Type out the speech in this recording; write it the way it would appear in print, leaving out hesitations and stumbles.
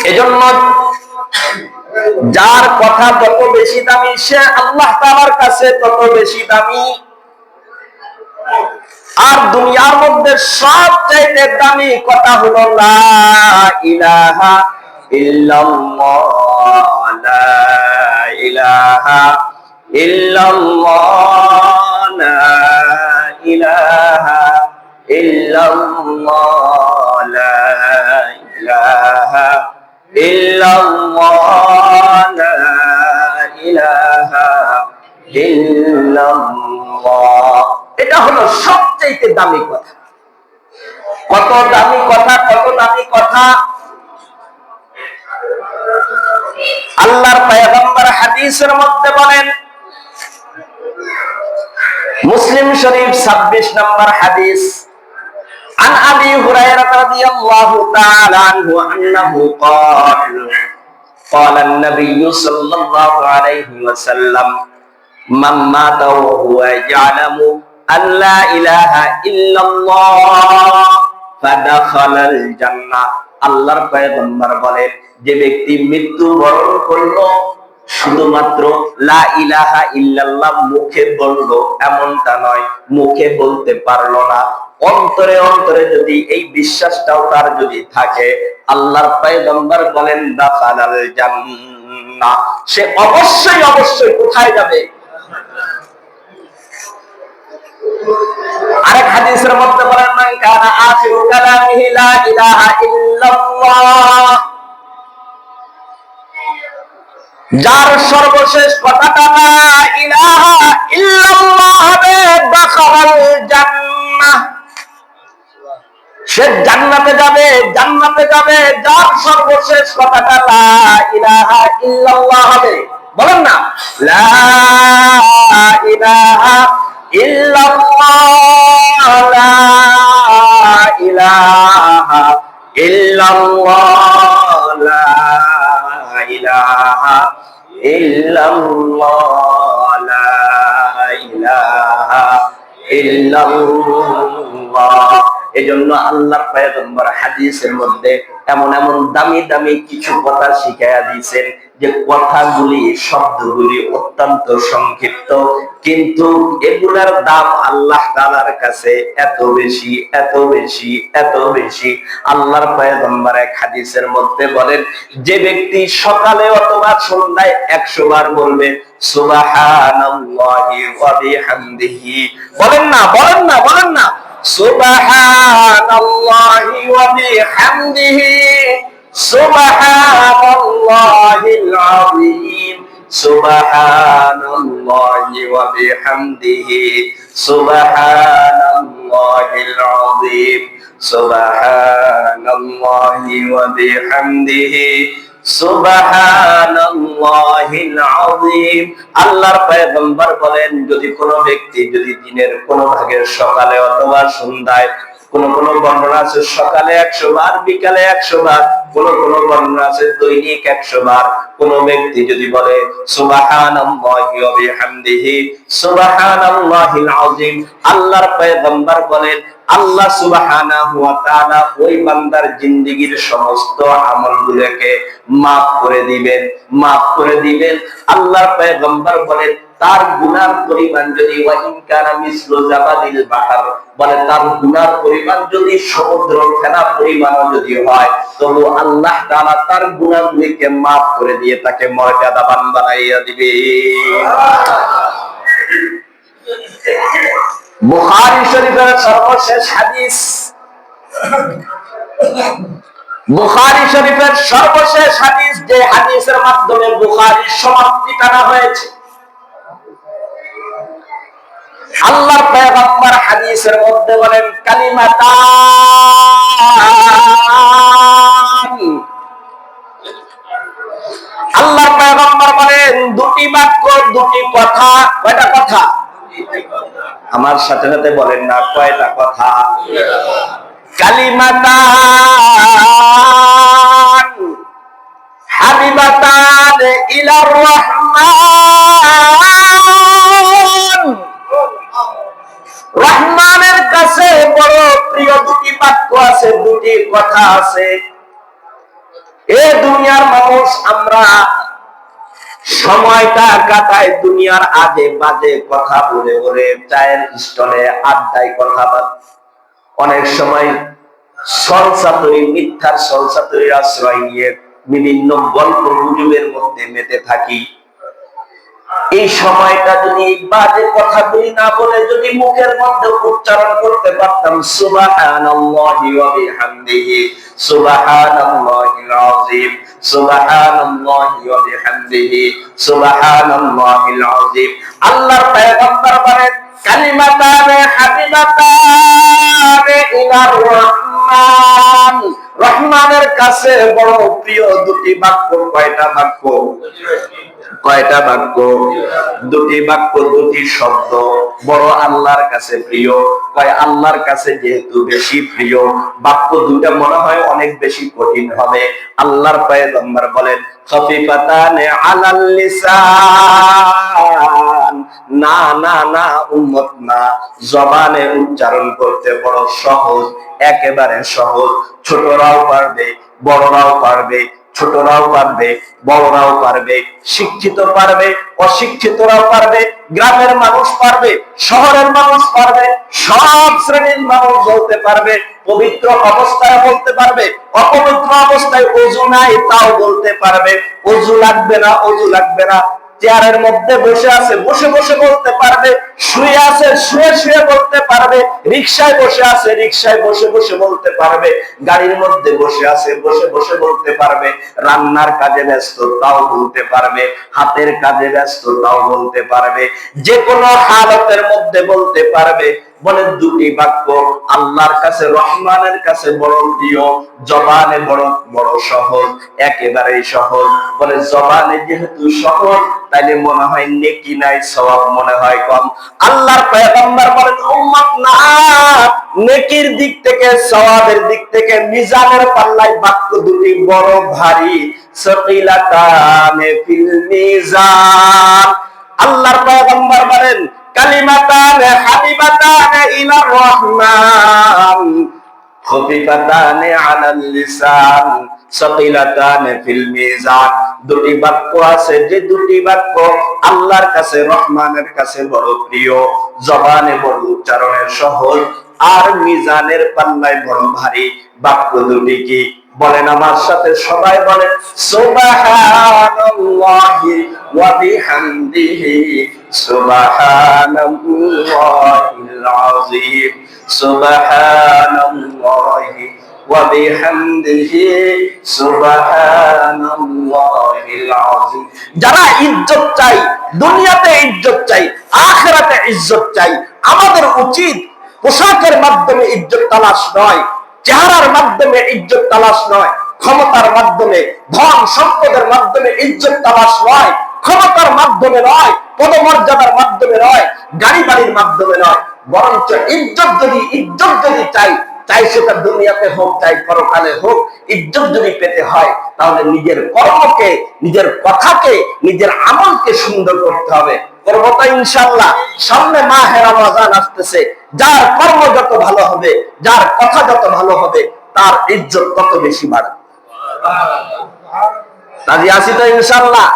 এজন্য যার কথা যত বেশি দামি সে আল্লাহ তাআলার কাছে তত বেশি দামি। আর দুনিয়ার মধ্যে সবচেয়ে দামি কথা হলো লা ইলাহা ইল্লাল্লাহ, লা ইলাহা ইল্লাল্লাহ, লা ইলাহা ইল্লাল্লাহ, লা ইলাহা ইল্লাল্লাহ, লা ইলাহা ইল্লাল্লাহ। এটা হলো সবচেয়ে দামি কথা। কত দামি কথা, কত দামি কথা! আল্লাহর পয়গম্বর হাদিসের মধ্যে বলেন, মুসলিম শরীফ 26 নম্বর হাদিস, عن أبي هريرة رضي الله تعالى عنه أنه قال قال النبي صلى الله عليه وسلم من مات وهو يعلم أن لا إله إلا الله فدخل الجنة। আল্লাহর পয়গম্বর বলেন, যে ব্যক্তি মৃত্যুবরণ করলো শুধুমাত্র লা ইলাহা ইল্লাল্লাহ মুখে বলল, এমনটা নয়, মুখে বলতে পারলো না, অন্তরে অন্তরে যদি এই বিশ্বাসটাও তার যদি থাকে, আল্লাহর পয়গম্বর বলেন দাখালাল জান্নাহ, সে অবশ্যই অবশ্যই কোথায় যাবে? আরেক হাদিসের মধ্যে বলেন, মান কানা আখিরু কালামিহি লা ইলাহা ইল্লাল্লাহ, যার সর্বশেষ কথাটা লা ইলাহা ইল্লাল্লাহ হবে, দাখালাল জান্নাহ, সে জান্নাতে যাবে, জান্নাতে যাবে। যার সর্বশেষ কথাটা লা ইলাহা ইল্লাল্লাহ হবে, বলেন না, লা ইলাহা ইল্লাল্লাহ, লা ইলাহা ইল্লাল্লাহ, লা ইলাহা ইল্লাল্লাহ, লা ইলাহা ইল্লাল্লাহ। এজন্য আল্লাহর পয়গম্বর হাদিসের মধ্যে এমন এমন দামি দামি কিছু কথা শিখাইয়া দিয়েছেন, যে কথাগুলি, শব্দগুলি অত্যন্ত সংক্ষিপ্ত, কিন্তু এগুলার দাম আল্লাহ তাআলার কাছে এত বেশি, এত বেশি, এত বেশি। আল্লাহর পয়গম্বর এক হাদিসের মধ্যে বলেন, যে ব্যক্তি সকালে অথবা সন্ধ্যায় 100 বার বলবে সুবহানাল্লাহি ওয়া বিহামদিহি, বলেন না, বলেন না, বলেন না, সুবহানাল্লাহি ওয়া বিহামদিহি, সুবহানাল্লাহিল আযীম, সুবহানাল্লাহি ওয়া বিহামদিহি, সুবহানাল্লাহিল আযীম, সুবহানাল্লাহি ওয়া বিহামদিহি, সুবহানাল্লাহিল আযীম। আল্লাহর পয়গম্বর বলেন, যদি কোনো ব্যক্তি যদি দিনের কোনো ভাগের সকালে অথবা সন্ধ্যায়, কোন কোন বর্ণনা আছে সকালে 100 বার, বিকালে 100 বার, কোন কোন বর্ণনা আছে দৈনিক 100 বার, কোন ব্যক্তি যদি বলে সুবহানাল্লাহি ওয়া বিহামদিহি, সুবহানাল্লাহিল আযীম, আল্লাহর পয়গম্বর বলেন, আল্লাহ সুবহানাহু ওয়া তাআলা ওই বান্দার জিন্দেগীর সমস্ত আমলগুলোকে মাফ করে দিবেন, মাফ করে দিবেন। আল্লাহর পয়গম্বর বলেন, তার গুনার পরিমাণ যদি ওয়াইন কানা মিসলু জাবাদিল বাহর, বলে তার গুনার পরিমাণ যদি সমুদ্র ফেনা পরিমাণও যদি হয়, তবু আল্লাহ তাআলা তার গুনাহগুলিকে মাফ করে দিয়ে তাকে মর্যাদাবান বানাইয়া দিবে। বুখারী শরীফের সর্বশেষ হাদিস, বুখারী শরীফের সর্বশেষ হাদিস, যে হাদিসের মাধ্যমে বুখারীর সমাপ্তি টানা হয়েছে। আল্লাহর পয়গম্বর হাদিসের মধ্যে বলেন, কালিমাতান, আল্লাহর পয়গম্বর বলেন, দুটি বাক্য, দুটি কথা। কয়টা কথা? আমার সাথে সাথে বলেন না, কয়টা কথা? কালিমাতান হাবিবাতান ইলার রহমান, রহমানের কাছে বড় প্রিয় দুটি বাক্য আছে, দুটি কথা আছে। এ দুনিয়ার মানুষ আমরা সময়টা কাটায় দুনিয়ার আজে বাজে কথা বলে বলে, চায়ের স্টলে আড্ডায় কথা বলে, অনেক সময় সলসাতুরি, মিথ্যার সলসাতুরির আশ্রয় নিয়ে বিভিন্ন গল্প গুজবের মধ্যে মেতে থাকি। এই সময়টা যদি বাজে কথাগুলি না বলে যদি মুখের মধ্যে উচ্চারণ করতে পারতাম সুবহানাল্লাহি ওয়া বিহামদিহি সুবহানাল্লাহিল আযীম সুবহানাল্লাহি ওয়া বিহামদিহি সুবহানাল্লাহিল আযীম। আল্লাহর পয়গম্বর বলেন কালিমাতানে হাবিবাতানে ইলার রহমান, রহমানের কাছে বড় প্রিয় দুটি বাক্য। কয়টা বাক্য? কয়টা বাক্য? দুটি বাক্য, দুটি শব্দ বড় আল্লাহর কাছে প্রিয়। কয় আল্লাহর কাছে যেহেতু বেশি প্রিয়, বাক্য দুটা মনে হয় অনেক বেশি কঠিন হবে। আল্লাহর পয়গম্বর বলেন খফিফাতানে আলাল লিসান, না না না উম্মত না, জবানে উচ্চারণ করতে বড় সহজ, একেবারে সহজ। ছোটরাও পারবে, বড়রাও পারবে, ছোটরাও পারবে, বড়রাও পারবে, শিক্ষিত পারবে, অশিক্ষিতরাও পারবে, গ্রামের মানুষ পারবে, শহরের মানুষ পারবে, সব শ্রেণীর মানুষ বলতে পারবে। পবিত্র অবস্থায় বলতে পারবে, অপবিত্র অবস্থায় ওযু নাই তাও বলতে পারবে। ওযু লাগবে না, ওযু লাগবে না, চেয়ারের মধ্যে বসে আছে বসে বসে বলতে পারবে, শুয়ে আছে শুয়ে শুয়ে বলতে পারবে, রিকশায় বসে আছে রিকশায় বসে বসে বলতে পারবে, গাড়ির মধ্যে বসে আছে বসে বসে বলতে পারবে, রান্নার কাজে ব্যস্ত তাও বলতে পারবে, হাতের কাজে ব্যস্ত তাও বলতে পারবে, যে কোনো হালতের মধ্যে বলতে পারবে। বলে দুটি বাক্য আল্লাহর কাছে, রহমানের কাছে বড় প্রিয়, জবানে বড় বড় সহজ, একেবারেই সহজ। বলে জবানে যেহেতু সহজ, তাইলে মনে হয় নেকি নাই, সওয়াব মনে হয় কম। আল্লাহর পয়গম্বর বলেন উম্মত না, নেকির দিক থেকে, সওয়াবের দিক থেকে মিজানের পাল্লায় বাক্য দুটি বড় ভারী। সাকিলাতানে ফিল মিজান। আল্লাহর পয়গম্বর বলেন কালিমাতানে হাবিবাতানে ইলার রহমান খফিফাতানে আলাল লিসান সাকিলাতানে ফিল মিজান। দুটি বাক্য আছে, যে দুটি বাক্য আল্লাহর কাছে, রহমানের কাছে বড় প্রিয়, জবানে বড় উচ্চারণের সহজ, আর মিজানের পাল্লায় বড় ভারী। বাক্য দুটি কি? বলেন আমার সাথে সবাই বলেন সুবহানাল্লাহি ওয়া বিহামদিহি সুবহানাল্লাহিল আযীম সুবহানাল্লাহি ওয়া বিহামদিহি সুবহানাল্লাহিল আযীম। যারা ইজ্জত চাই, দুনিয়াতে ইজ্জত চাই, আখিরাতে ইজ্জত চাই, আমাদের উচিত পোশাকের মাধ্যমে ইজ্জত তালাশ নয়, চেহারার মাধ্যমে ইজ্জত তালাশ নয়, ক্ষমতার মাধ্যমে, ধন সম্পদের মাধ্যমে ইজ্জত তালাশ নয়, ক্ষমতার মাধ্যমে নয়, পদমর্যাদার মাধ্যমে নয়, গাড়ি বাড়ির মাধ্যমে নয়, বরঞ্চ ইজ্জত যদি চাই সেটা দুনিয়াতে হোক চাই পরকালে হোক, ইজ্জত যদি পেতে হয় তাহলে নিজের কর্মকে, নিজের কথাকে, নিজের আমলকে সুন্দর করতে হবে। করবো তো ইনশাআল্লাহ। সামনে মাহে রমজান আসতেছে, যার কর্ম যত ভালো হবে, যার কথা যত ভালো হবে, তার ইজ্জত তত বেশি বাড়বে। রাজি আছি তো ইনশাআল্লাহ?